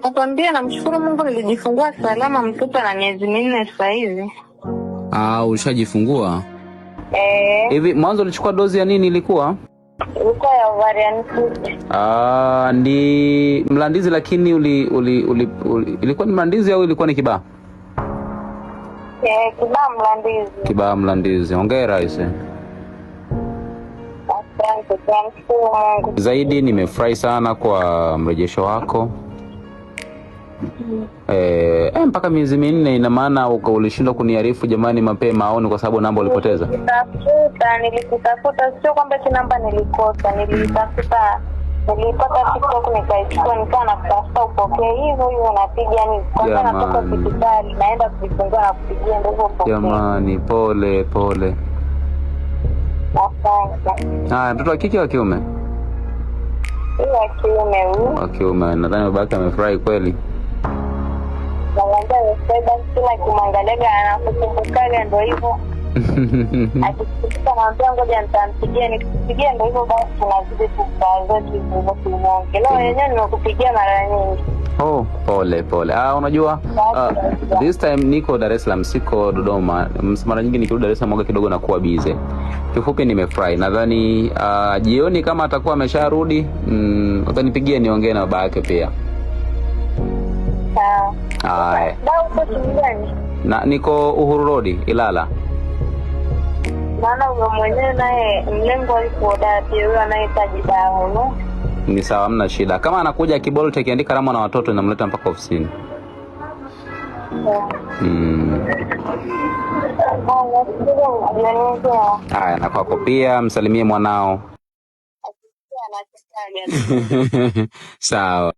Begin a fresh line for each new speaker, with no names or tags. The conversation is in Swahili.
Nakwambia namshukuru Mungu nilijifungua salama, mtoto ana miezi 4 sasa hivi.
Ulishajifungua? Hivi mwanzo ulichukua dozi ya nini ilikuwa?
Ilikuwa ya ovarian cyst.
Ni mlandizi lakini ilikuwa ni mlandizi au ilikuwa ni kibaa?
Kibaa mlandizi.
Kibaa mlandizi. Hongera ise.
Asante sana.
Zaidi nimefurahi sana kwa mrejesho wako. Mpaka miezi 4 ina maana ulishindwa kuniarifu jamani mapema au ni kwa sababu namba ulipoteza?
Nilikutafuta sio kwamba si namba nilikosa, nilipata TikTok nikaichukua nikawa nakutafuta upokee hivyo unapiga ni kwanza natoka hospitali naenda kujifungua na kupigia ndio upokee.
Jamani pole.
Asante.
Mtoto wa kike wa kiume?
Wa kiume huyu.
Wa kiume. Nadhani babake amefurahi kweli.
Naomba usaidia kila kimwangalia anakukumbuka ndio hivyo. Akisikia naambia ngoja nitampigia nikipigia ndio hivyo basi tunazidi kukaza hivyo tunaongelea yenyewe nimekupigia mara nyingi.
Pole. Unajua this time niko Dar es Salaam, siko Dodoma. Mara nyingi nikirudi Dar es Salaam moga kidogo na kuwa busy. Kifupi nimefurahi. Nadhani jioni kama atakuwa amesharudi utanipigia niongee na baba yake pia.
Sawa. Uko chini?
Niko Uhuru Road, Ilala.
Maana wewe mwenyewe naye mlengo yuko huyo anahitaji dawa, no?
Ni sawa, hamna shida. Kama anakuja Kibolte akiandika Rama na watoto namleta mpaka ofisini. Na kwako pia msalimie mwanao. Sawa.